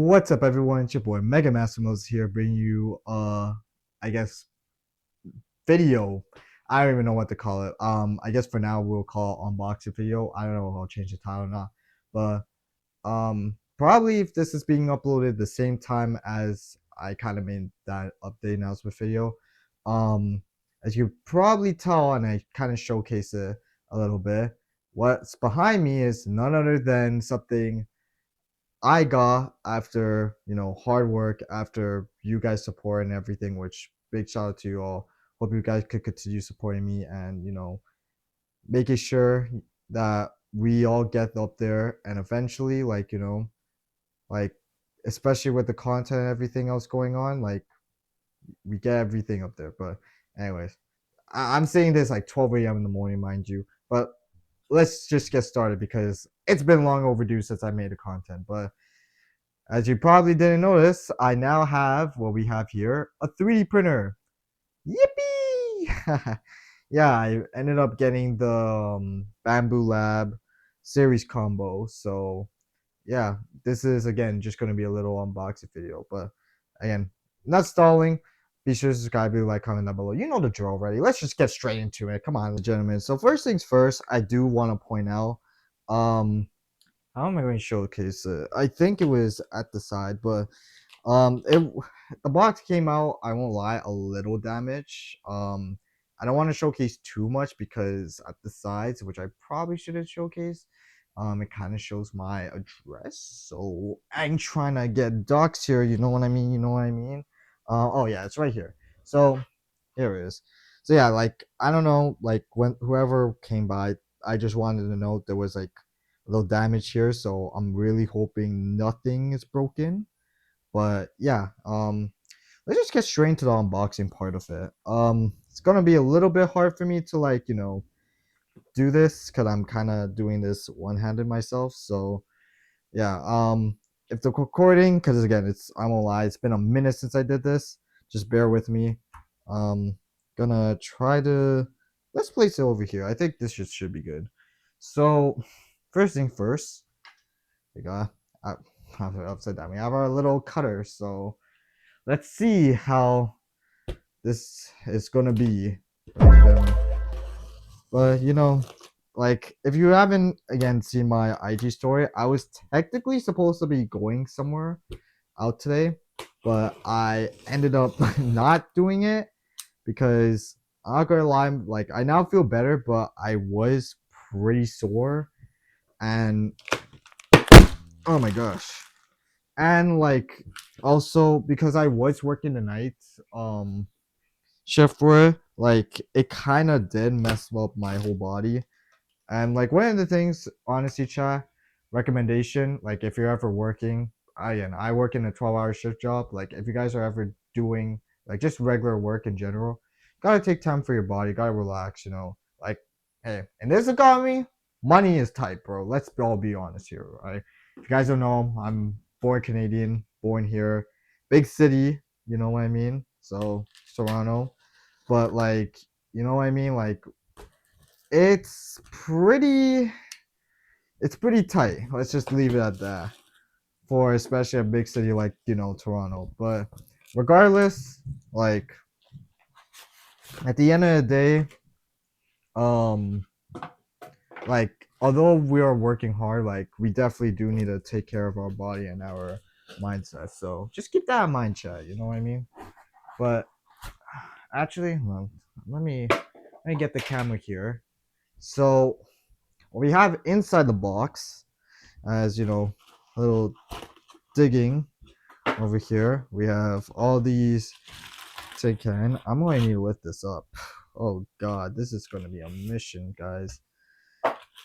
What's up, everyone? It's your boy Mega Massimo's here, bringing you I guess video. I don't even know what to call it. I guess for now we'll call it unboxing video. I don't know if I'll change the title or not, but probably if this is being uploaded the same time as I kind of made that update announcement video. Um, as you probably tell, and I kind of showcase it a little bit. What's behind me is none other than something I got after hard work, after you guys support and everything. Which big shout out to you all. Hope you guys could continue supporting me and making sure that we all get up there and eventually, like especially with the content and everything else going on, like we get everything up there. But anyways, I'm saying this like 12 a.m. in the morning, mind you. But let's just get started because it's been long overdue since I made the content. But as you probably didn't notice, I now have what we have here, a 3D printer. Yippee! Yeah, I ended up getting the Bambu series combo. So yeah, this is again just gonna be a little unboxing video. But again, not stalling. Be sure to subscribe, like, comment down below. You know the drill already. Let's just get straight into it. Come on, gentlemen. So first things first, I do want to point out, how am I going to showcase it? I think it was at the side, but it the box came out, I won't lie, a little damaged. I don't want to showcase too much because at the sides, which I probably should have showcased, it kind of shows my address. So I'm trying to get docs here. You know what I mean? You know what I mean? Oh yeah, it's right here. So here it is. So yeah, like I don't know, like when whoever came by, I just wanted to know there was like a little damage here. So I'm really hoping nothing is broken. But yeah, let's just get straight into the unboxing part of it. It's gonna be a little bit hard for me to do this because I'm kind of doing this one-handed myself. So yeah, if the recording, because again, I won't lie, it's been a minute since I did this. Just bear with me. Um, gonna try to let's place it over here. I think this should be good. So first thing first, we got upside down. We have our little cutter. So let's see how this is gonna be. But like if you haven't again seen my IG story, I was technically supposed to be going somewhere out today, but I ended up not doing it because I'm not gonna lie, like I now feel better, but I was pretty sore and oh my gosh. And like also because I was working the night shift for it, like it kind of did mess up my whole body. And like one of the things, honestly, chat recommendation, like if you're ever working, I work in a 12-hour shift job. Like if you guys are ever doing like just regular work in general, gotta take time for your body, gotta relax, Like, hey, in this economy, money is tight, bro. Let's all be honest here, right? If you guys don't know, I'm born Canadian, born here, big city, you know what I mean? So Toronto. But like, you know what I mean? Like it's pretty it's pretty tight. Let's just leave it at that. For especially a big city like, Toronto. But regardless, like at the end of the day, um like although we are working hard, like we definitely do need to take care of our body and our mindset. So just keep that in mind, chat, you know what I mean? But actually, well, let me get the camera here. So what we have inside the box, as a little digging over here, we have all these tin can. I'm going to need to lift this up. Oh god, this is going to be a mission, guys.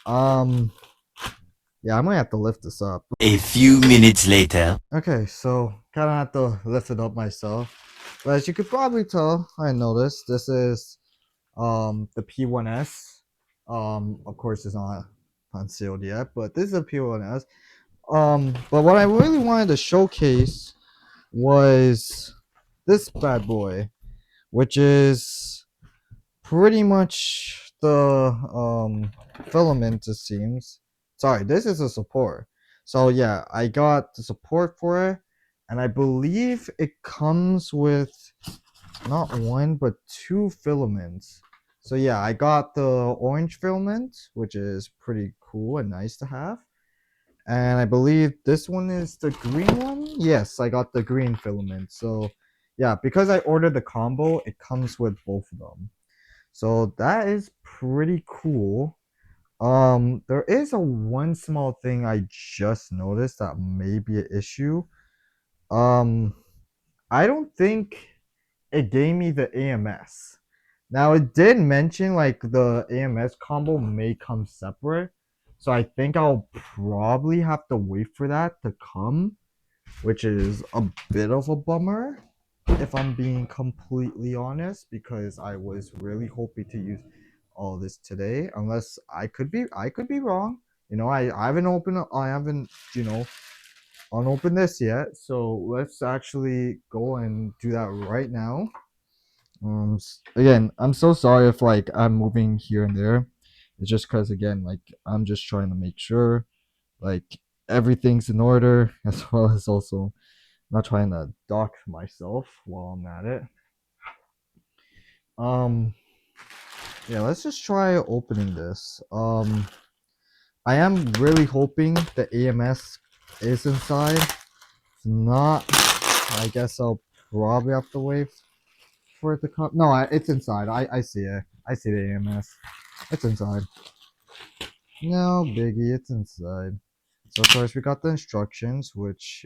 Yeah, I'm gonna have to lift this up. A few minutes later. Okay, so kind of have to lift it up myself. But as you could probably tell, I noticed this is the P1S. Of course, it's not unsealed yet, but this is a P1S. But what I really wanted to showcase was this bad boy, which is pretty much the filament, it seems. Sorry, this is a support. So yeah, I got the support for it, and I believe it comes with not one but two filaments. So yeah, I got the orange filament, which is pretty cool and nice to have. And I believe this one is the green one. Yes, I got the green filament. So yeah, because I ordered the combo, it comes with both of them. So that is pretty cool. There is a one small thing I just noticed that may be an issue. Um, I don't think it gave me the AMS. Now it did mention like the AMS combo may come separate, so I think I'll probably have to wait for that to come, which is a bit of a bummer if I'm being completely honest, because I was really hoping to use all this today. Unless I could be wrong. I haven't unopened this yet. So let's actually go and do that right now. Again, I'm so sorry if like I'm moving here and there. It's just because again, like I'm just trying to make sure like everything's in order, as well as also not trying to dock myself while I'm at it. Um, yeah, let's just try opening this. I am really hoping the AMS is inside. If not, I guess I'll probably have to wait for it to come. No, it's inside. I see it. I see the AMS. It's inside. No biggie, it's inside. So of course we got the instructions, which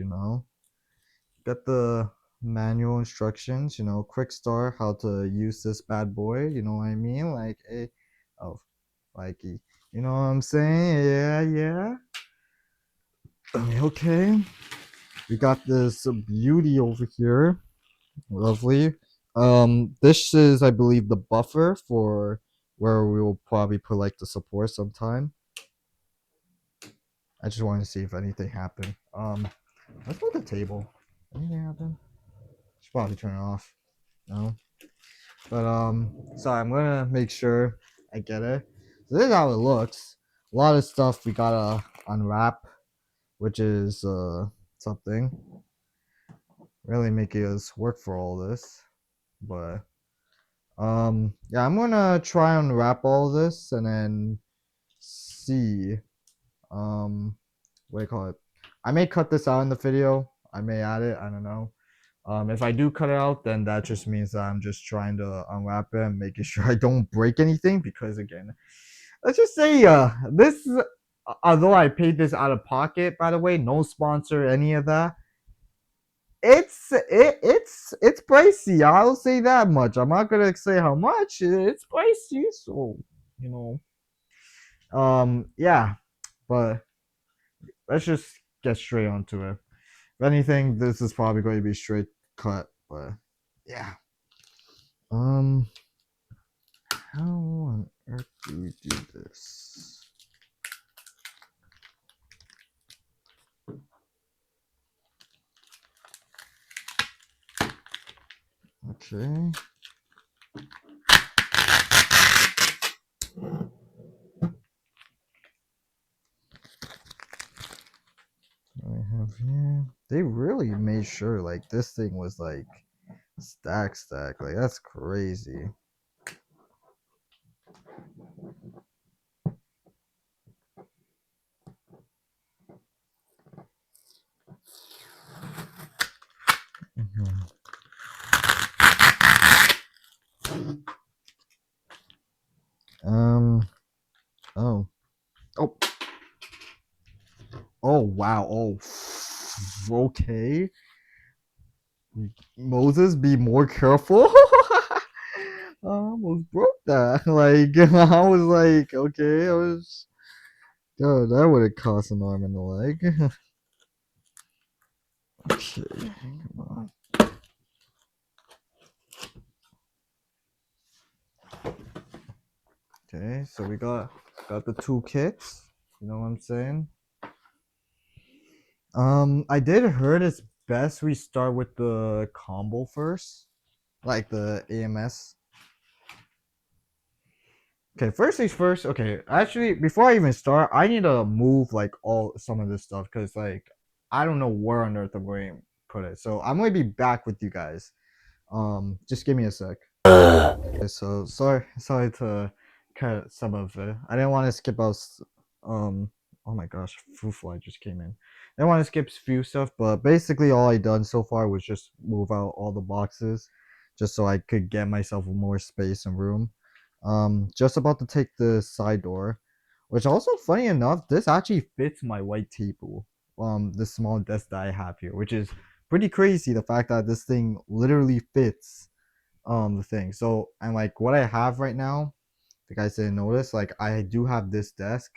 got the manual instructions. Quick start, how to use this bad boy. You know what I mean? Like a, oh, like you know what I'm saying? Yeah, yeah. Okay. We got this beauty over here. Lovely. This is, I believe, the buffer for where we will probably put like the support sometime. I just wanted to see if anything happened. Let's move the table. Anything happen? Should probably turn it off. No. But so I'm gonna make sure I get it. So this is how it looks. A lot of stuff we gotta unwrap, which is something really making us work for all this. But yeah, I'm gonna try and unwrap all this and then see what do you call it? I may cut this out in the video. I may add it. I don't know. If I do cut it out, then that just means that I'm just trying to unwrap it and making sure I don't break anything. Because again, let's just say this, although I paid this out of pocket, by the way, no sponsor, any of that. It's pricey. I'll say that much. I'm not gonna say how much. It's pricey, so you yeah. But let's just get straight onto it. If anything, this is probably going to be straight cut. But yeah. Um, how on earth do we do this? Okay. What I have here. They really made sure like this thing was like stack. Like that's crazy. Mhm. Um. Oh. Oh. Oh. Wow. Oh. Okay. Moses, be more careful. I almost broke that. Like I was like, okay, I was. God, that would have cost an arm and a leg. Okay, come on. Okay, so we got the two kits. You know what I'm saying? I did heard it's best we start with the combo first, like the AMS. Okay, first things first. Okay, actually, before I even start, I need to move like all some of this stuff because like I don't know where on earth I'm going. put it. So I'm gonna be back with you guys. Just give me a sec. Okay, so sorry to cut some of it. I didn't want to skip out. Um, oh my gosh, fruit fly just came in. I didn't want to skip few stuff, but basically all I done so far was just move out all the boxes, just so I could get myself more space and room. Just about to take the side door, which also funny enough, this actually fits my white table. The small desk that I have here, which is pretty crazy. The fact that this thing literally fits the thing. So and like what I have right now, the guys didn't notice, like I do have this desk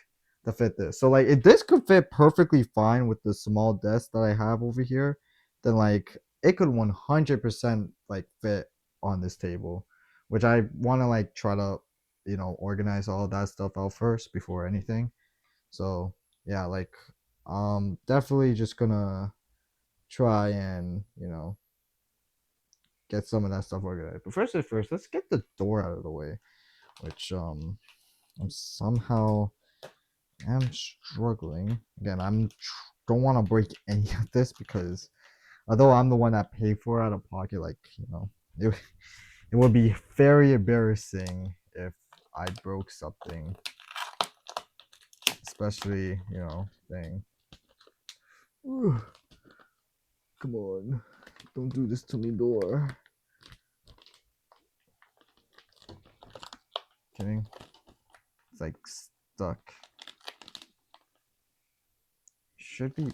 to fit this. So like if this could fit perfectly fine with the small desk that I have over here, then like it could 100% like fit on this table, which I want to like try to organize all that stuff out first before anything. So yeah, like definitely just gonna try and get some of that stuff organized. But first things first, let's get the door out of the way, which I'm somehow am struggling. Again, don't want to break any of this because although I'm the one that paid for it out of pocket, like it, it would be very embarrassing if I broke something, especially thing. Ooh, come on, don't do this to me, door. Kidding. It's like stuck. Should be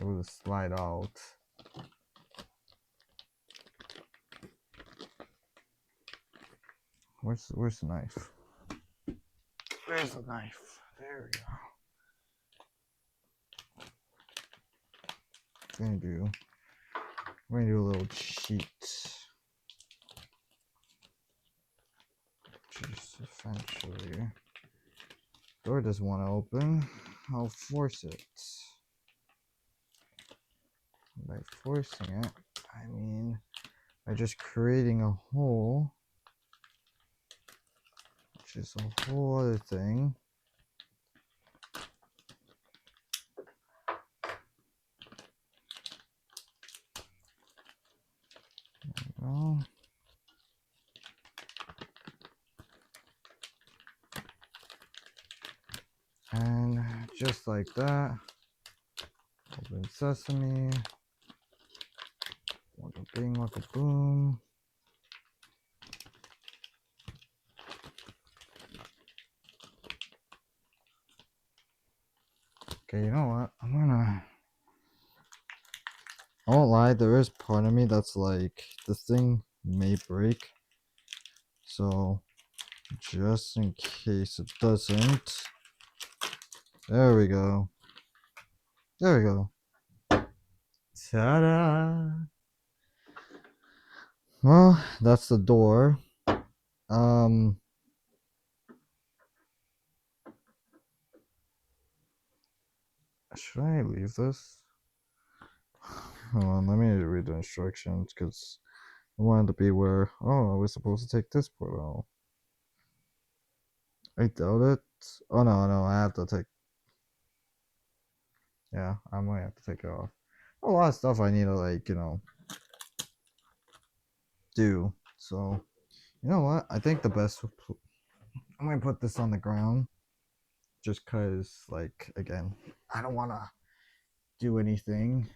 able to slide out. Where's the knife? Where's the knife? There we go. We're gonna do a little cheat. Just essentially, door doesn't want to open. I'll force it. By forcing it, I mean by just creating a hole, which is a whole other thing. There we go. And just like that, open sesame. Waka bing, waka boom. Okay, you know what? I won't lie, there is part of me that's like, this thing may break. So, just in case it doesn't. There we go. There we go. Ta-da! Well, that's the door. Should I leave this? Hold on, let me read the instructions because I wanted to be where. Oh, I was supposed to take this part out. I doubt it. Oh no, I have to take. Yeah, I might have to take it off. A lot of stuff I need to like do. So you know what? I think the best. I'm gonna put this on the ground, just cause like again, I don't want to do anything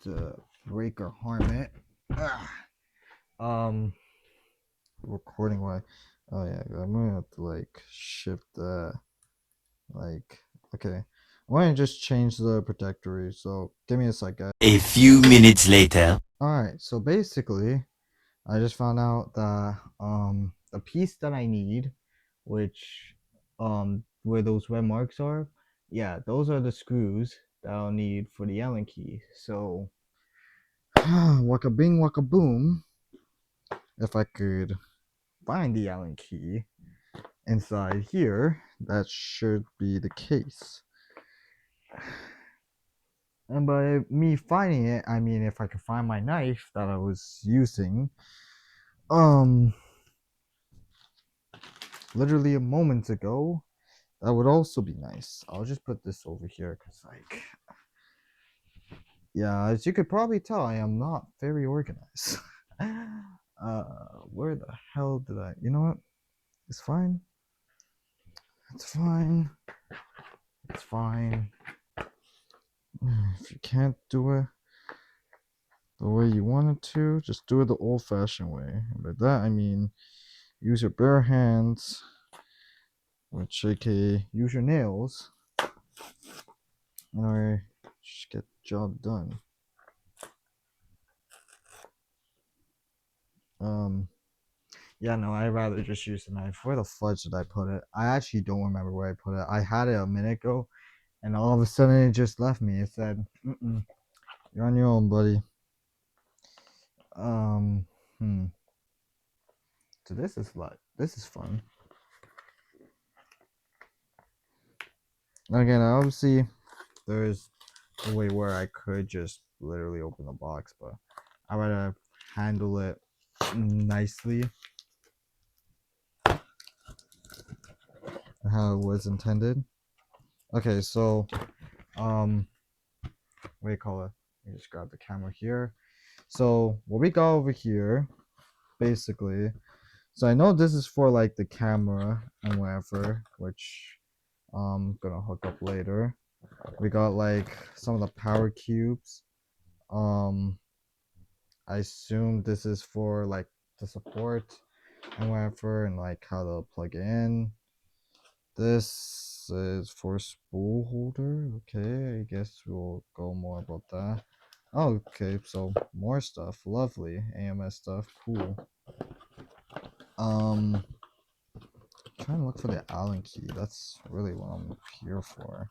to break or harm it. Ugh. Recording wise. Oh yeah, I'm gonna have to like shift that. Like, okay, I'm gonna just change the protectory. So give me a sec, guys. A few minutes later. All right, so basically, I just found out that the piece that I need, which where those red marks are, yeah, those are the screws that I'll need for the Allen key. So, waka bing, waka boom. If I could find the Allen key inside here, that should be the case. And by me finding it, I mean if I could find my knife that I was using, literally a moment ago, that would also be nice. I'll just put this over here because like Yeah, as you could probably tell, I am not very organized. Where the hell did I? You know what? It's fine. It's fine. It's fine. If you can't do it the way you wanted to, just do it the old-fashioned way. And by that I mean use your bare hands, which aka use your nails, in order to just get the job done. Yeah, no, I'd rather just use the knife. Where the fudge did I put it? I actually don't remember where I put it. I had it a minute ago, and all of a sudden it just left me. It said, "You're on your own, buddy." Um, hmm. So this is fun. Again, obviously, there's a way where I could just literally open the box, but I rather handle it nicely, how it was intended. Okay, so what do you call it? Let me just grab the camera here. So what we got over here, basically. So I know this is for like the camera and whatever, which I'm gonna hook up later. We got like some of the power cubes. Um, I assume this is for like the support and whatever, and like how to plug it in. This is for spool holder. Okay, I guess we'll go more about that. Oh, okay, so more stuff. Lovely. AMS stuff. Cool. Trying to look for the Allen key. That's really what I'm here for.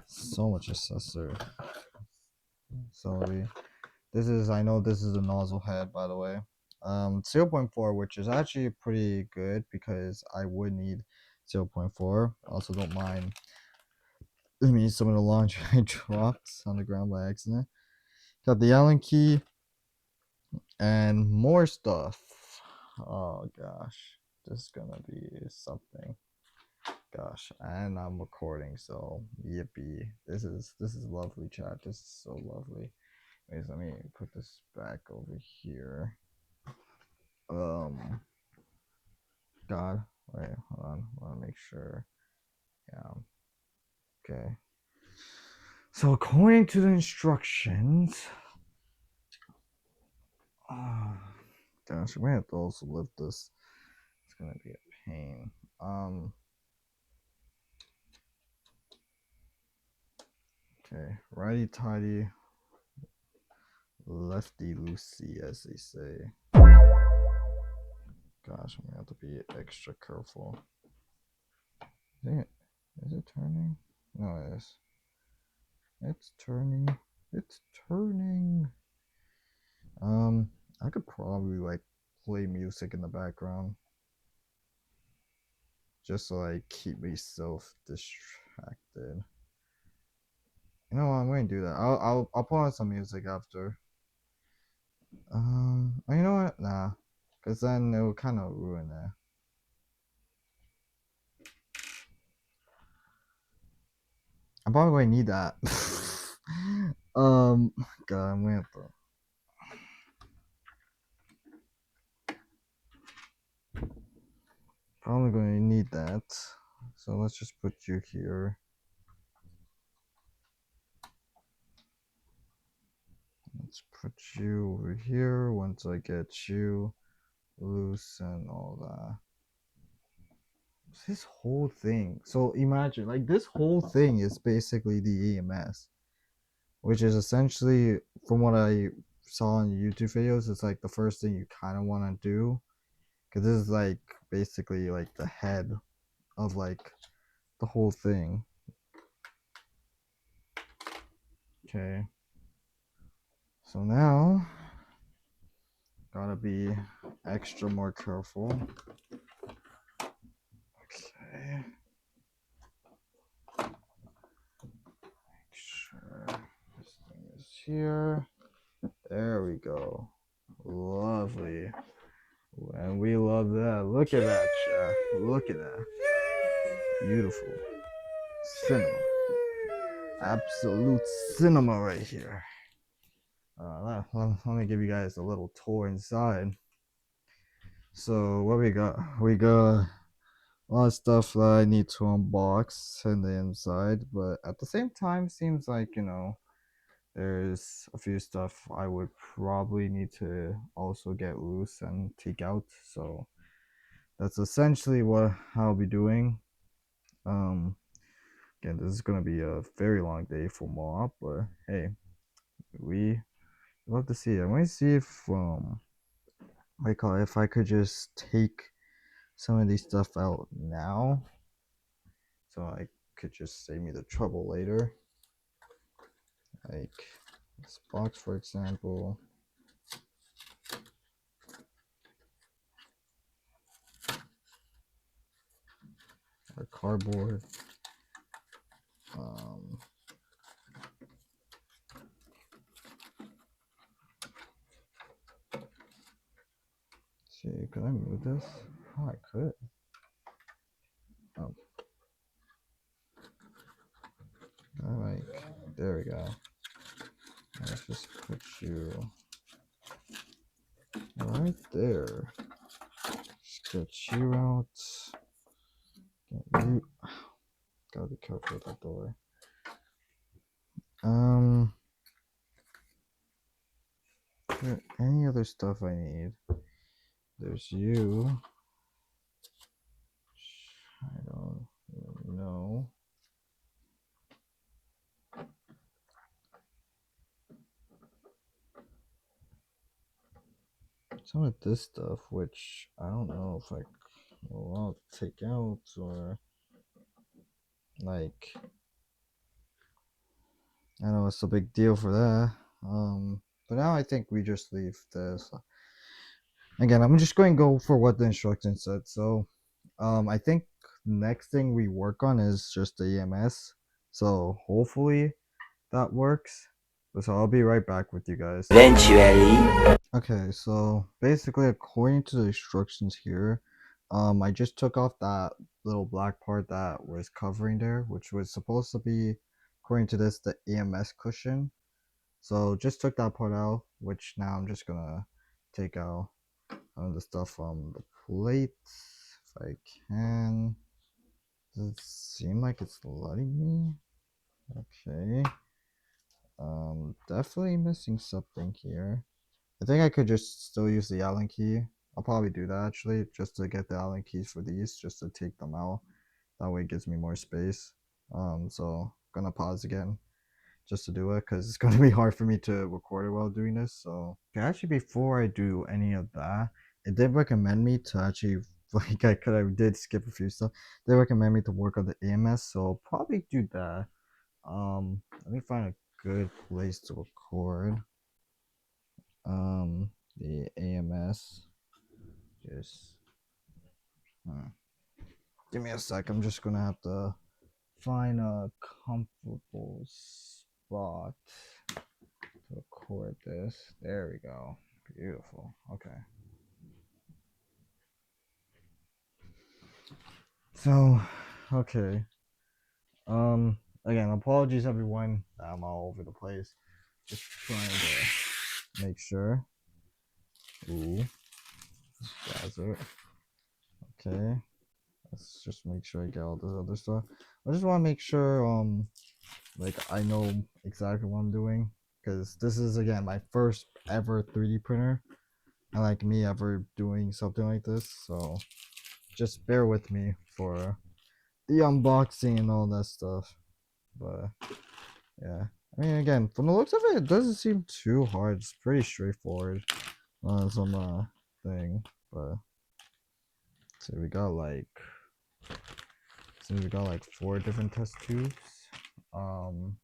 So much accessory. So this is, I know this is a nozzle head, by the way. 0.4, which is actually pretty good because I would need 0.4. Also don't mind. I mean, some of the laundry I dropped on the ground by accident. Got the Allen key and more stuff. Oh gosh, this is gonna be something. Gosh, and I'm recording, so yippee. This is lovely, chat. This is so lovely. Wait, let me put this back over here. God, wait, hold on. I want to make sure. Yeah. Okay. So according to the instructions, gosh, we have to also lift this. It's gonna be a pain. Okay, righty tighty, lefty loosey, as they say. Gosh, I'm gonna have to be extra careful. Is it turning? No, it is. It's turning. It's turning. I could probably like play music in the background just to like keep myself distracted. You know what? I'm going to do that. I'll put on some music after. You know what? Nah, because then it will kind of ruin it. I'm probably going to need that. God, I'm going to have to. Probably going to need that. So let's just put you here. Let's put you over here once I get you loose and all that. This whole thing. So imagine, like, this whole thing is basically the EMS, which is essentially, from what I saw in YouTube videos, it's like the first thing you kind of want to do, because this is like basically like the head of like the whole thing. Okay. So now, gotta be extra more careful. Okay. Make sure this thing is here. There we go. Lovely. And we love that. Look at that, chat. Look at that. Beautiful. Cinema. Absolute cinema right here. let me give you guys a little tour inside. So what we got? We got a lot of stuff that I need to unbox in the inside, but at the same time, seems like there's a few stuff I would probably need to also get loose and take out. So that's essentially what I'll be doing. Um, Again, this is gonna be a very long day for Moab, but hey, we love to see it. I'm gonna see if I could just take some of these stuff out now, so I could just save me the trouble later. Like this box, for example. Or cardboard. Um, see, could I move this? Oh, I could. Oh, there we go. Let's just put you right there. Just get you out. Get you. Gotta be careful with that door. Is there any other stuff I need? There's you. I don't really know. Some of this stuff, which I don't know if I will take out or like. I know it's a big deal for that. But now I think we just leave this. Again, I'm just going to go for what the instructions said. So, I think next thing we work on is just the EMS. So hopefully that works. So I'll be right back with you guys. Eventually. Okay, so basically according to the instructions here, I just took off that little black part that was covering there, which was supposed to be, according to this, the EMS cushion. So just took that part out, which now I'm just gonna take out the stuff from the plate if I can. Does it seem like it's letting me? Okay. Definitely missing something here. I think I could just still use the Allen key. I'll probably do that actually, just to get the Allen keys for these, just to take them out. That way it gives me more space. So gonna pause again just to do it because it's gonna be hard for me to record it while doing this. So okay, actually before I do any of that, it did recommend me to actually I did skip a few stuff. They recommend me to work on the AMS, so I'll probably do that. Let me find a good place to record. The AMS. Just give me a sec. I'm just gonna have to find a comfortable spot to record this. There we go. Beautiful. Okay. So, okay. Again, apologies everyone. I'm all over the place. Just trying to make sure. Ooh, that's it. Okay. Let's just make sure I get all this other stuff. I just want to make sure, like I know exactly what I'm doing, because this is again my first ever 3D printer, and like me ever doing something like this. So just bear with me for the unboxing and all that stuff. But yeah, I mean, again, from the looks of it, it doesn't seem too hard. It's pretty straightforward. Some thing, but so we got like 4 different test tubes. Um,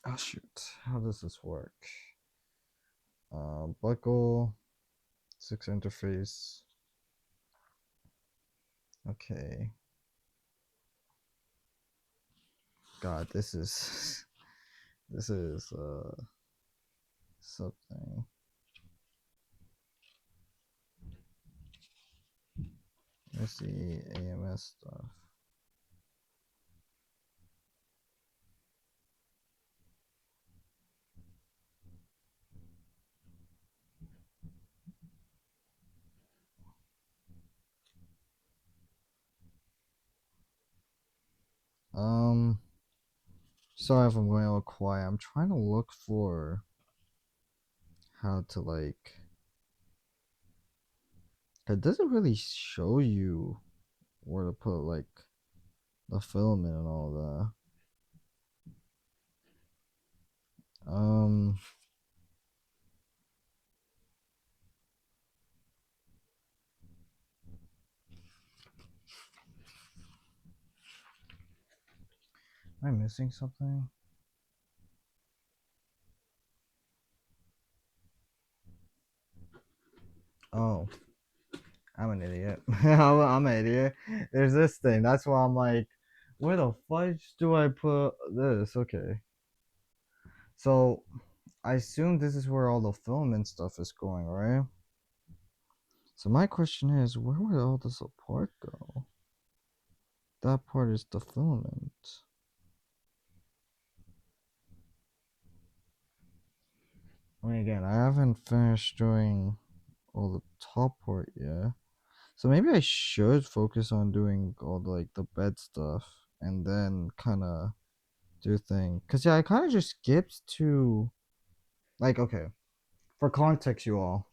oh shoot, how does this work? Buckle, 6 interface. Okay. God, this is this is something. Let's see AMS stuff. Um, sorry if I'm going all quiet. I'm trying to look for how to like. It doesn't really show you where to put like the filament and all that. Am I missing something? Oh, I'm an idiot. I'm an idiot. There's this thing. That's why I'm like, where the fudge do I put this? Okay. So I assume this is where all the filament stuff is going, right? So my question is, where would all the support go? That part is the filament. I mean, again, I haven't finished doing all the top part yet. So maybe I should focus on doing all the, like the bed stuff and then kind of do thing. Cause yeah, I kind of just skipped to like okay, for context, you all.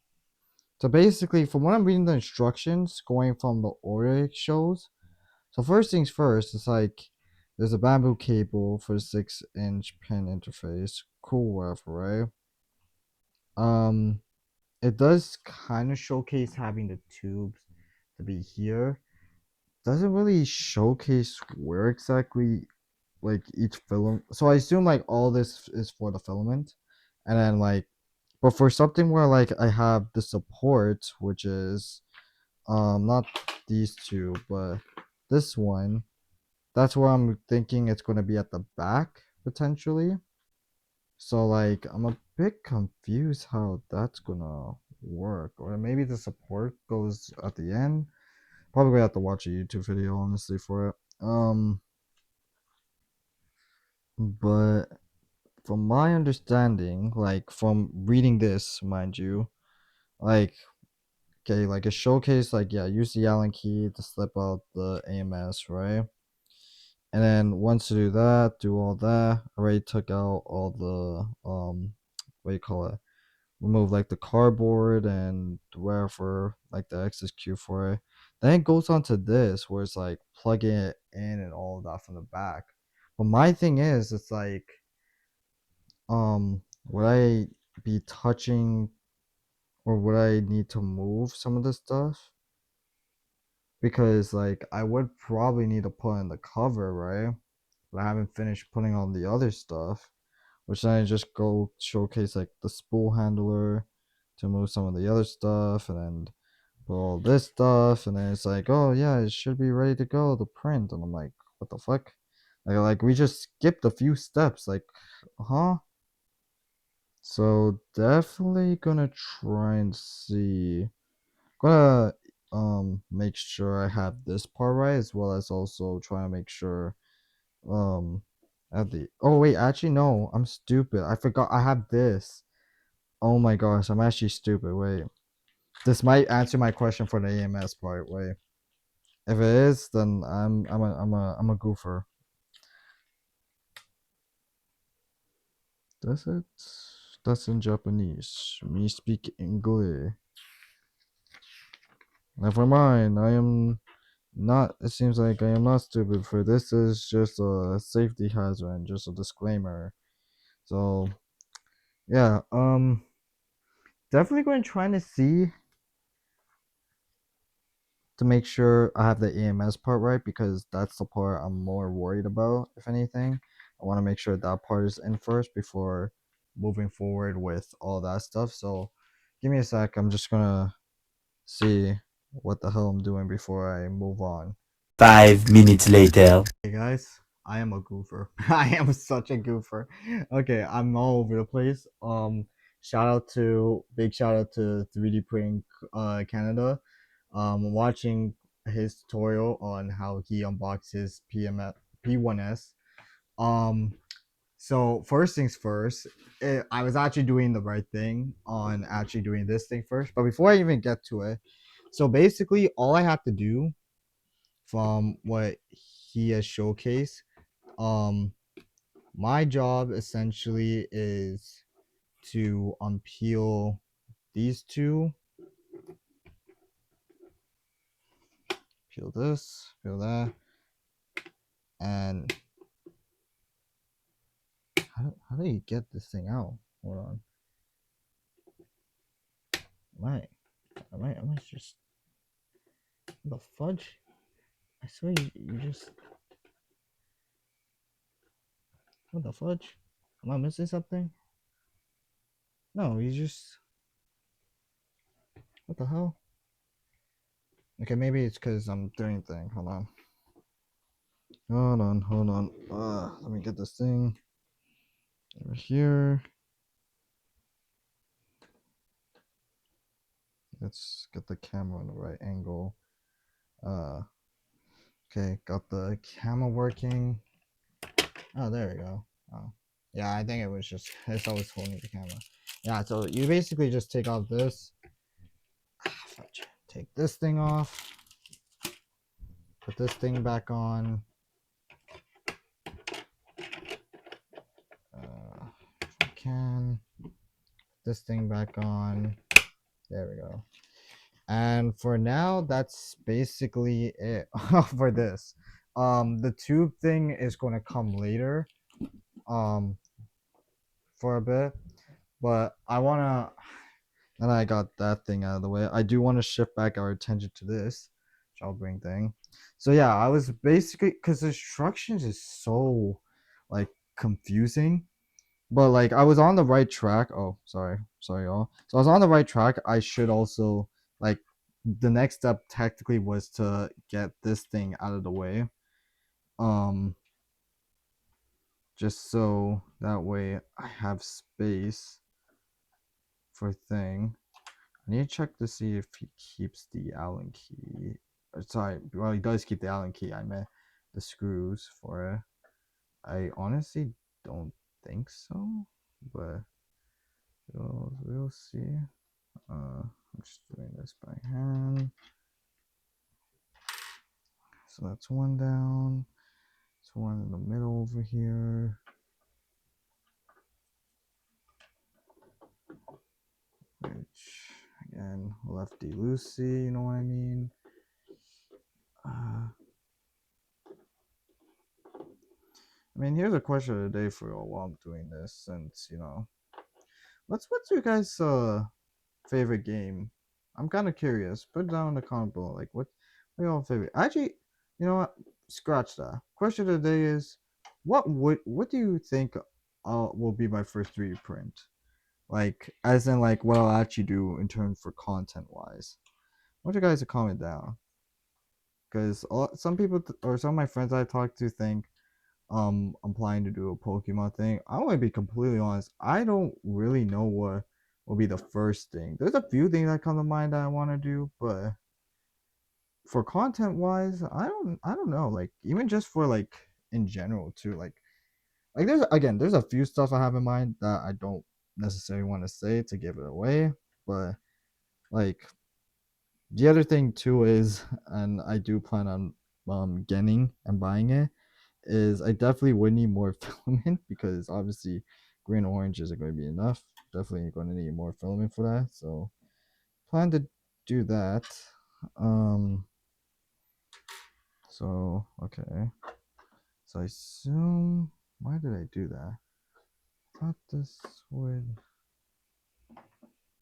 So basically, from what I'm reading the instructions, going from the order it shows. So first things first, it's like there's a bamboo cable for the 6-inch pin interface. Cool, whatever, right? Um, it does kind of showcase having the tubes to be here. Doesn't really showcase where exactly like each film. So I assume like all this is for the filament, and then like, but for something where like I have the support, which is not these two, but this one. That's where I'm thinking it's gonna be at the back potentially. So like I'm a bit confused how that's gonna work. Or maybe the support goes at the end. Probably gonna have to watch a YouTube video honestly for it. But from my understanding, like from reading this, mind you, like okay, like a showcase, like yeah, use the Allen key to slip out the AMS, right? And then once you do that, do all that. I already took out all the what do you call it? Remove like the cardboard and wherever like the excess cube for it. Then it goes on to this where it's like plugging it in and all of that from the back. But my thing is, it's like would I be touching or would I need to move some of this stuff? Because like I would probably need to put in the cover, right? But I haven't finished putting on the other stuff, which then I just go showcase like the spool handler to move some of the other stuff, and then put all this stuff, and then it's like, oh yeah, it should be ready to go to print, and I'm like, what the fuck? Like we just skipped a few steps, like, huh? So definitely gonna try and see. Gonna make sure I have this part right, as well as also trying to make sure um at the oh wait, actually no, I'm stupid. I forgot I have this. Oh my gosh, I'm actually stupid. Wait. This might answer my question for the AMS part. Wait. If it is, then I'm a goofer. Does it? That's in Japanese. Me speak English. Never mind. I am not. It seems like I am not stupid. For this is just a safety hazard and just a disclaimer. So yeah. Definitely going to try to see to make sure I have the EMS part right because that's the part I'm more worried about, if anything. I want to make sure that part is in first before moving forward with all that stuff. So give me a sec. I'm just gonna see what the hell I'm doing before I move on. 5 minutes later. Hey guys, I am a goofer. I am such a goofer. Okay, I'm all over the place. Big shout out to 3D Printing Canada. Watching his tutorial on how he unboxed his P1S. Um, so first things first, I was actually doing the right thing on actually doing this thing first. But before I even get to it, so basically all I have to do from what he has showcased Um, my job essentially is to unpeel these two, peel this, peel that, and how do you get this thing out? Hold on. Am I just the fudge? I swear you just what the fudge? Am I missing something? No, you just what the hell? Okay, maybe it's because I'm doing thing. Hold on. Hold on. Let me get this thing over here. Let's get the camera on the right angle. Uh, okay, got the camera working. Oh, there we go. Oh, yeah, I think it was just it's always holding the camera. Yeah, so you basically just take off this. Take this thing off. Put this thing back on. If I can. Put this thing back on. There we go. And for now, that's basically it for this. The tube thing is going to come later. For a bit, but I want to. And I got that thing out of the way. I do want to shift back our attention to this child bring thing. So yeah, I was basically because the instructions is so like confusing, but like I was on the right track. Oh, sorry, y'all. So I was on the right track. I should also like the next step tactically was to get this thing out of the way. Um, just so that way I have space for thing. I need to check to see if he keeps the Allen key. Sorry, well, he does keep the Allen key. I meant the screws for it. I honestly don't think so, but we'll see. I'm just doing this by hand. So that's one down. There's one in the middle over here. Which, again, lefty loosey, you know what I mean? I mean, here's a question of the day for you all while I'm doing this, since what's your guys' favorite game? I'm kind of curious. Put it down in the comment below. Like, what your favorite? Actually, you know what? Scratch that. Question of the day is, what do you think will be my first 3D print? Like, as in like what I'll actually do in terms for content wise. I want you guys to comment down because some people or some of my friends I talk to think I'm planning to do a Pokemon thing. I want to be completely honest. I don't really know what will be the first thing. There's a few things that come to mind that I want to do, but for content wise, I don't know. Like even just for like in general too. Like there's a few stuff I have in mind that I don't necessarily want to say to give it away, but like the other thing too is, and I do plan on getting and buying it is I definitely would need more filament because obviously green orange isn't going to be enough. Definitely going to need more filament for that. So plan to do that. Um. So okay. So I assume why did I do that? I thought this would.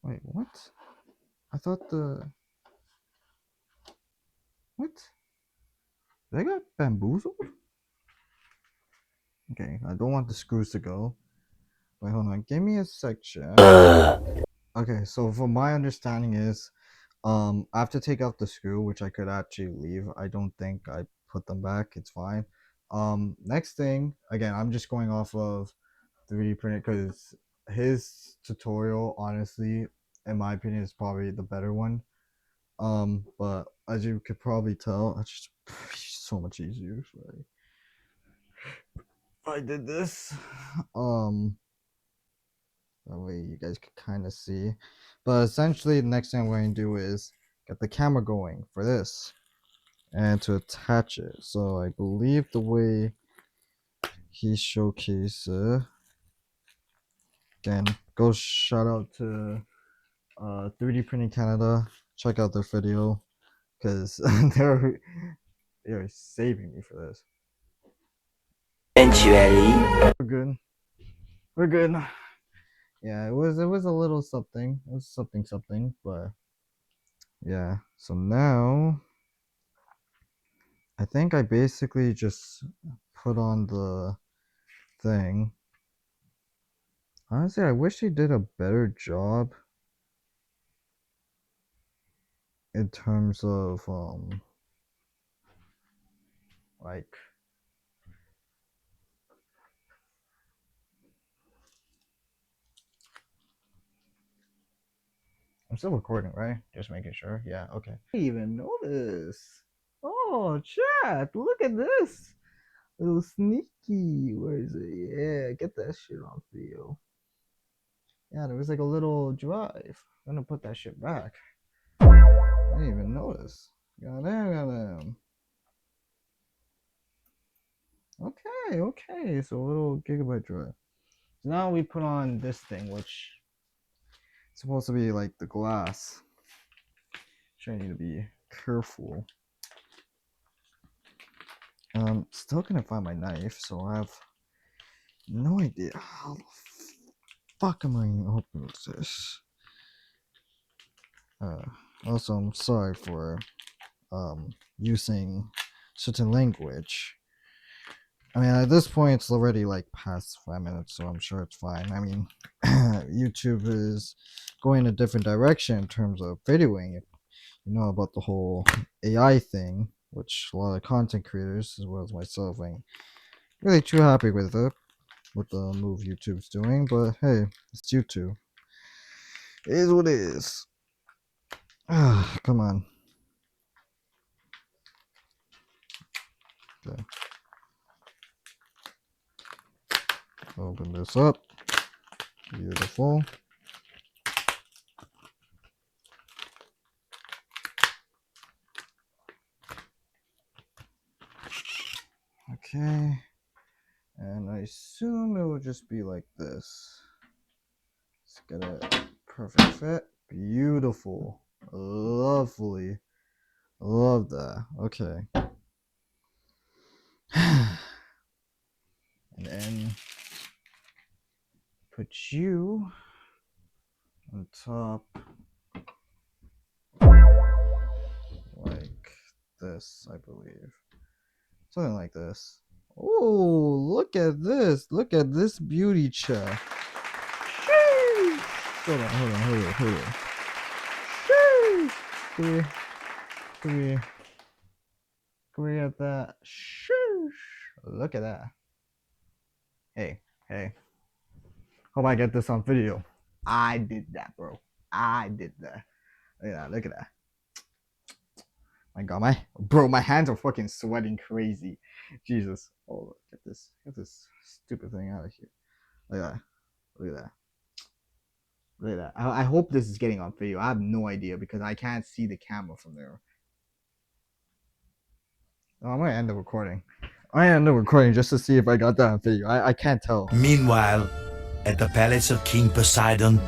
Wait, what? I thought the what? Did I got bamboozled? Okay, I don't want the screws to go. Wait, hold on. Give me a sec, chat. Okay, so from my understanding is, I have to take out the screw, which I could actually leave. I don't think I put them back. It's fine. Next thing, again, I'm just going off of 3D printed because his tutorial, honestly, in my opinion, is probably the better one. But as you could probably tell, it's just so much easier. Like, I did this. Um, That way you guys can kind of see. But essentially, the next thing I'm going to do is get the camera going for this and to attach it. So I believe the way he showcased again. Go shout out to 3D Printing Canada. Check out their video because they're saving me for this. Eventually. We're good. We're good. Yeah, it was a little something. It was something, but yeah. So now I think I basically just put on the thing. Honestly, I wish they did a better job in terms of like I'm still recording, right? Just making sure. Yeah, okay. I didn't even notice. Oh, chat, look at this. Little sneaky. Where is it? Yeah, get that shit on video. Yeah, there was like a little drive. I'm gonna put that shit back. I didn't even notice. Goddamn. Okay. So a little gigabyte drive. So now we put on this thing, which is supposed to be like the glass. Which I need to be careful. Still couldn't find my knife, so I have no idea how the fuck am I opening this. Also, I'm sorry for using certain language. I mean, at this point, it's already like past 5 minutes, so I'm sure it's fine. I mean, YouTube is going a different direction in terms of videoing. You know about the whole AI thing, which a lot of content creators, as well as myself, ain't really too happy with it, with the move YouTube's doing. But hey, it's YouTube. It is what it is. Ah, come on. Okay. Open this up. Beautiful. Okay. And I assume it will just be like this. Let's get a perfect fit. Beautiful. Lovely. Love that. Okay. And then put you on top like this, I believe. Something like this. Oh, look at this. Look at this beauty check. Hold on. Can we get that? Look at that. Hey. Hope I get this on video. I did that, bro. I did that. Look at that. My God, my hands are fucking sweating crazy. Jesus. Oh, get this stupid thing out of here. Look at that. Look at that. Look at that. I hope this is getting on video. I have no idea because I can't see the camera from there. Oh, I'm gonna end the recording. I end the recording just to see if I got that on video. I can't tell. Meanwhile, at the palace of King Poseidon,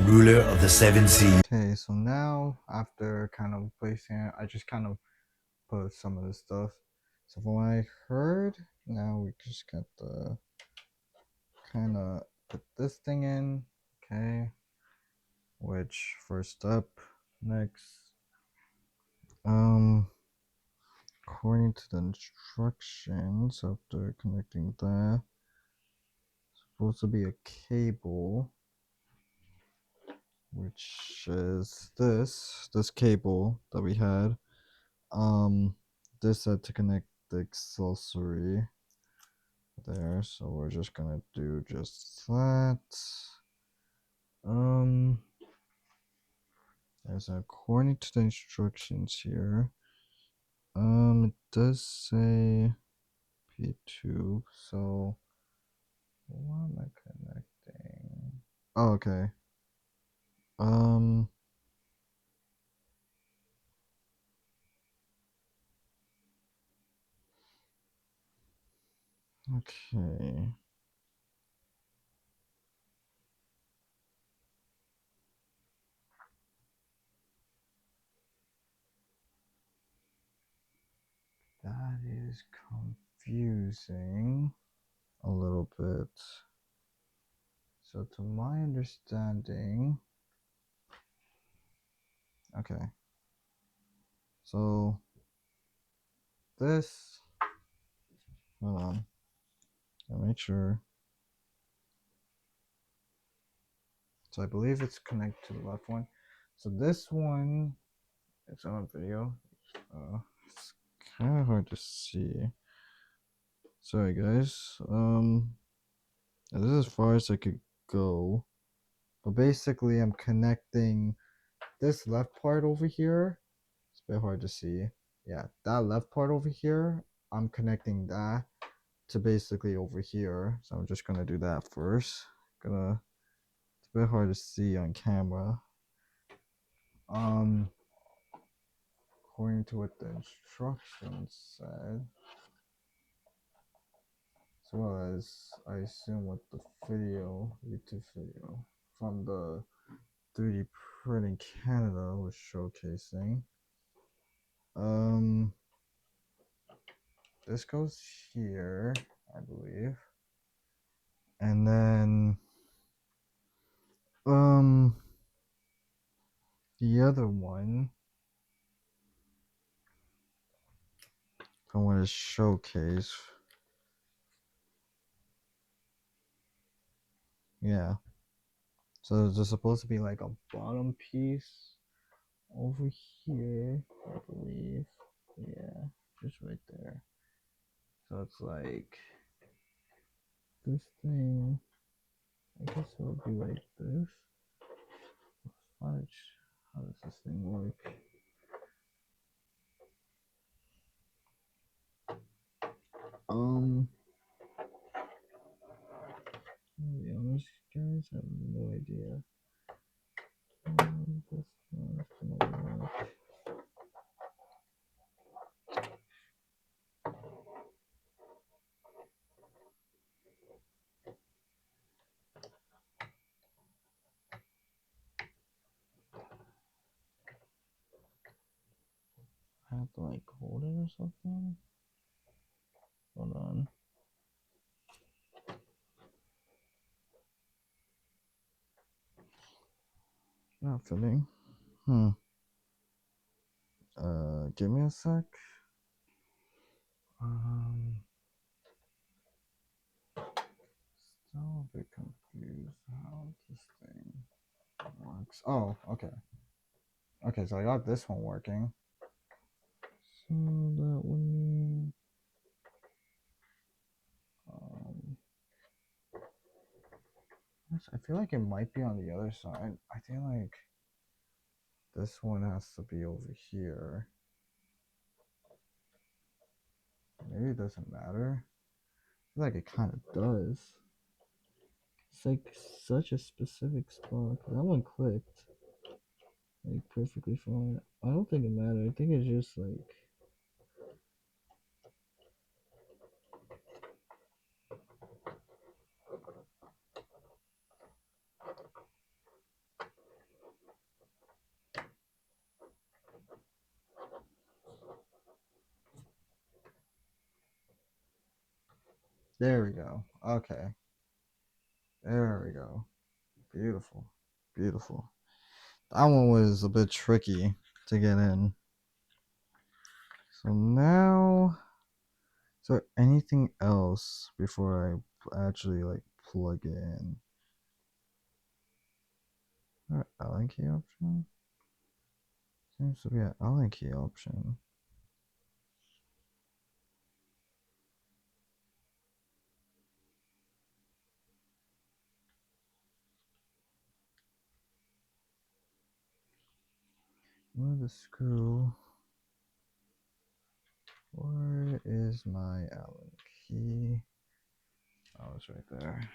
ruler of the seven seas. Okay, so now after kind of placing it, I just kind of put some of this stuff. So from what I heard, now we just got the kind of put this thing in. Okay, which first up, next, according to the instructions, after connecting that, it's supposed to be a cable, which is this cable that we had. This had to connect the accessory there, so we're just gonna do just that. As according to the instructions here, it does say P2, so what am I connecting? Oh, okay. Um, Okay. That is confusing a little bit. So to my understanding, okay. So this, hold on, I'll make sure. So I believe it's connected to the left one. So this one, it's on video. It's kind of hard to see. Sorry guys. This is as far as I could go. But basically, I'm connecting this left part over here. It's a bit hard to see. Yeah, that left part over here. I'm connecting that to basically over here. So I'm just gonna do that first. It's a bit hard to see on camera. According to what the instructions said, as well as I assume what the YouTube video from the 3D Printing Canada was showcasing. This goes here, I believe. And then the other one I want to showcase. Yeah. So there's supposed to be like a bottom piece over here, I believe. Yeah, just right there. So it's like this thing. I guess it would be like this. Fudge. How does this thing work? To be honest, guys, I have no idea. This one's gonna work. I have to like hold it or something. Hold on. Not fitting. Give me a sec. Still a bit confused how this thing works. Oh, okay. Okay, so I got this one working. So that would mean I feel like it might be on the other side. I think like this one has to be over here. Maybe it doesn't matter. I feel like it kind of does. It's like such a specific spot. That one clicked like perfectly fine. I don't think it mattered. I think it's just like there we go. Okay. There we go. Beautiful. Beautiful. That one was a bit tricky to get in. So now, is there anything else before I actually like plug it in? Allen key option? Seems to be an Allen key option. Where the screw? Where is my Allen key? Oh, it's right there.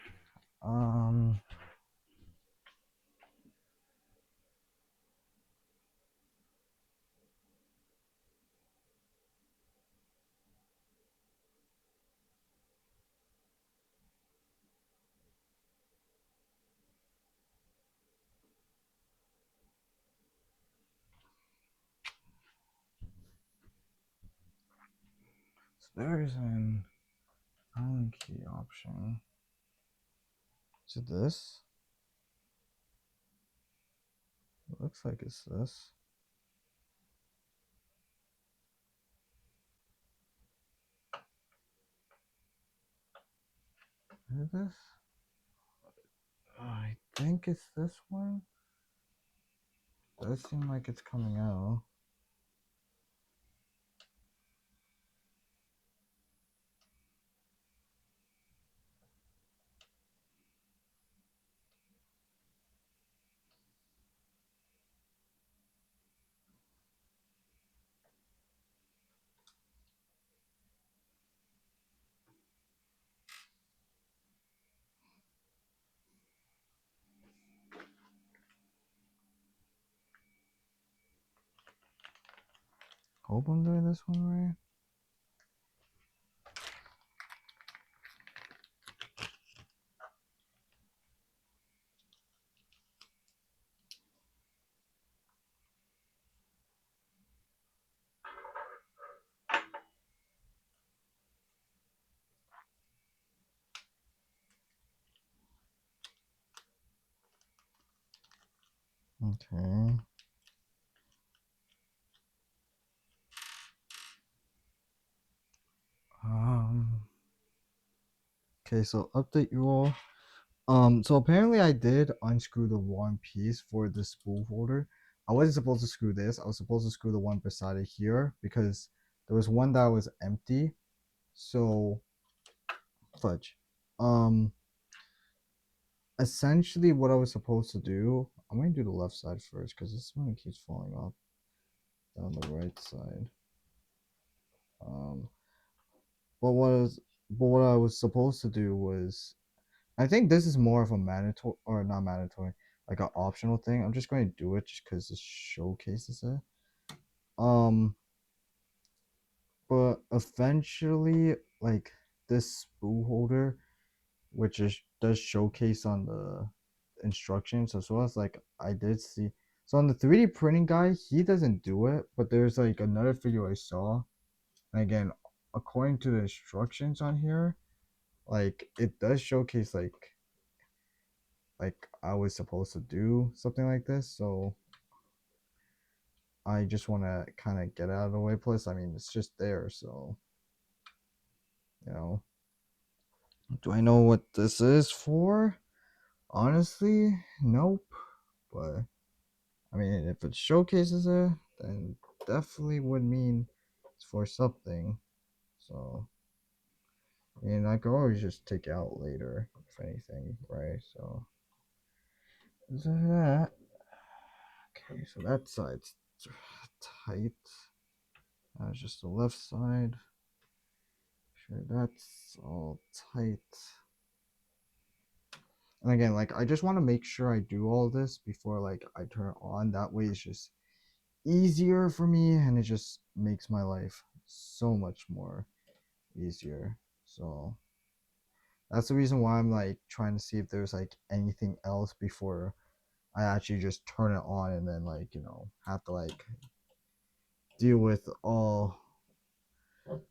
there's an Allen key option. Is it this? It looks like it's this. Is it this? I think it's this one. Does seem like it's coming out. Hope I'm doing this one right. Okay. Okay, so update you all. So apparently I did unscrew the wrong piece for the spool holder. I wasn't supposed to screw this. I was supposed to screw the one beside it here because there was one that was empty. So fudge. Um, essentially what I was supposed to do, I'm gonna do the left side first because this one keeps falling off down the right side. Um, but what I was supposed to do was, I think this is more of a mandatory or not mandatory, like an optional thing. I'm just going to do it just because it showcases it. Um, but eventually, like this spool holder, which is does showcase on the instructions as well as like I did see. So on the 3D printing guy, he doesn't do it, but there's like another video I saw. And again, according to the instructions on here, like it does showcase like I was supposed to do something like this. So I just want to kind of get out of the way. Plus, I mean, it's just there. So, you know, do I know what this is for? Honestly, nope. But I mean, if it showcases it, then definitely would mean it's for something. So, I mean, I could always just take it out later, if anything, right? So, is that? Okay, so that side's tight. That's just the left side. Sure, that's all tight. And again, like I just want to make sure I do all this before like I turn it on. That way it's just easier for me and it just makes my life so much more easier. So that's the reason why I'm like trying to see if there's like anything else before I actually just turn it on and then like, you know, have to like deal with all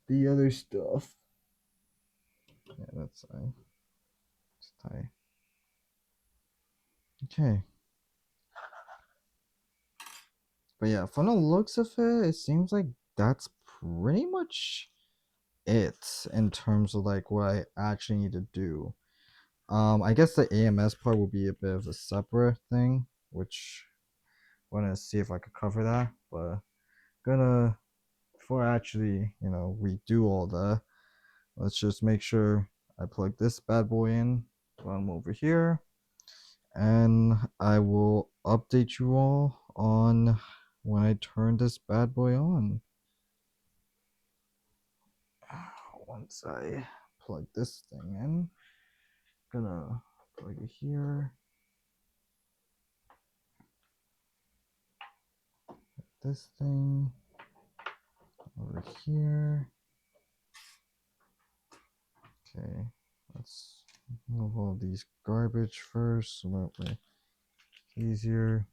the other stuff. Yeah, that's it's tight. Okay. But yeah, from the looks of it, it seems like that's pretty much it in terms of like what I actually need to do. I guess the AMS part will be a bit of a separate thing, which I'm gonna see if I could cover that. But gonna before I actually, you know, redo all that, let's just make sure I plug this bad boy in. Come over here, and I will update you all on when I turn this bad boy on. Once I plug this thing in, gonna plug it here, this thing over here. Okay, let's move all these garbage first so that way easier.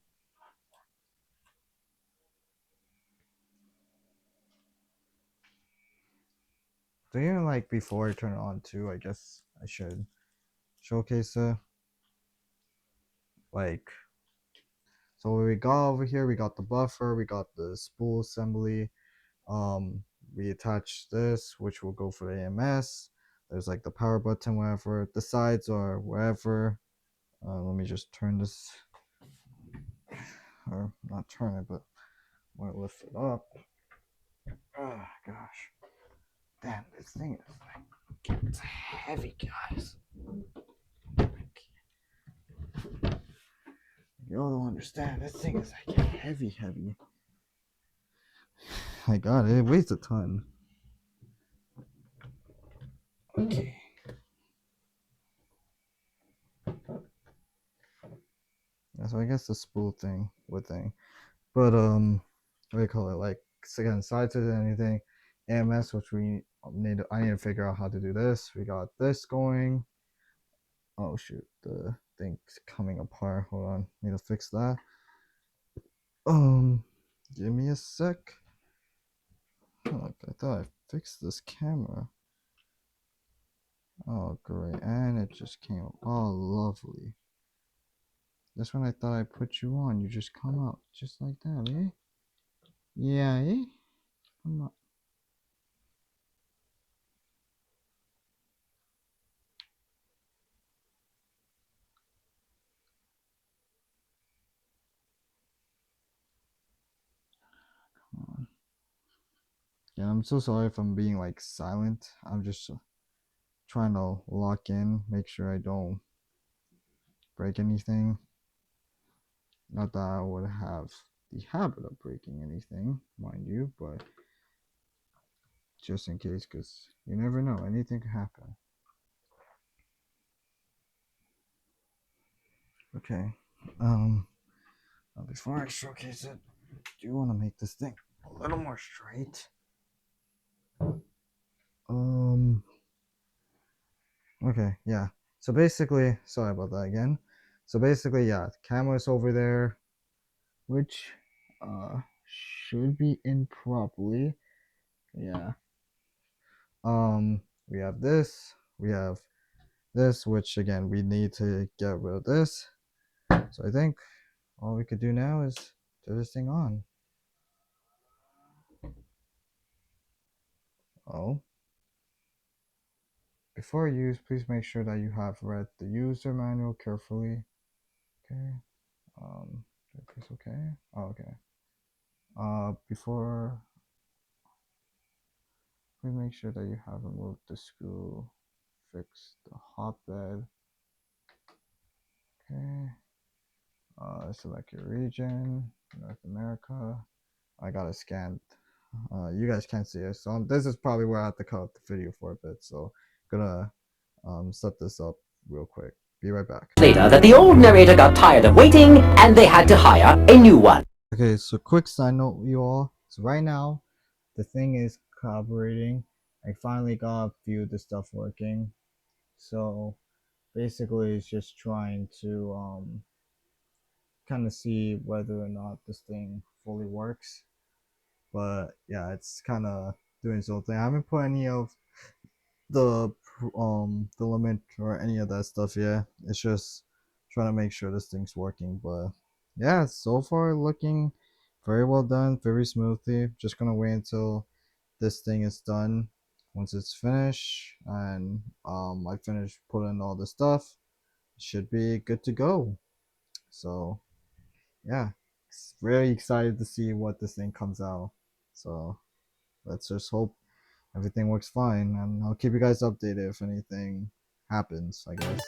Even like before I turn it on too, I guess I should showcase it. Like, so we got over here, we got the buffer, we got the spool assembly. Um, we attach this, which will go for the AMS. There's like the power button, wherever the sides are, wherever. Let me just turn this, or not turn it, but I'm gonna lift it up. Oh gosh, damn, this thing is like it's heavy, guys. Y'all don't understand. This thing is like heavy, heavy. I got it. It weighs a ton. Okay. Yeah, so I guess the spool thing, wood thing, but what do you call it? Like again, sides or anything, AMS, which we need. I need to figure out how to do this. We got this going. Oh shoot, the thing's coming apart. Hold on, need to fix that. Um, give me a sec. Look, I thought I fixed this camera. Oh great, and it just came up. Oh lovely. That's when I thought I put you on. You just come out just like that, eh? Yeah, eh? Come on. Come on. Yeah, I'm so sorry if I'm being like silent. I'm just trying to lock in, make sure I don't break anything. Not that I would have the habit of breaking anything, mind you, but just in case, because you never know, anything could happen. Okay, before I showcase it, do you want to make this thing a little more straight? Um, okay, yeah. So basically, sorry about that again. So basically, yeah, the camera's over there, which should be in properly. Yeah. We have this, we have this, which again we need to get rid of this. So I think all we could do now is turn this thing on. Oh. Before use, please make sure that you have read the user manual carefully. Okay. Is okay? Oh, okay. Before, please make sure that you have removed the screw, fix the hotbed. Okay. Select your region, North America. I got it scanned. You guys can't see it, so this is probably where I have to cut the video for a bit. So I'm gonna set this up real quick. Be right back. Later that the old narrator got tired of waiting and they had to hire a new one. Okay, so quick side note, you all. So right now, the thing is collaborating. I finally got a few of the stuff working. So basically, it's just trying to kind of see whether or not this thing fully works. But yeah, it's kind of doing its own thing. I haven't put any of the limit or any of that stuff yet. It's just trying to make sure this thing's working. But yeah, so far looking very well done, very smoothly. Just gonna wait until this thing is done. Once it's finished and I finish putting all the stuff, it should be good to go. So yeah, very excited to see what this thing comes out. So let's just hope everything works fine, and I'll keep you guys updated if anything happens, I guess.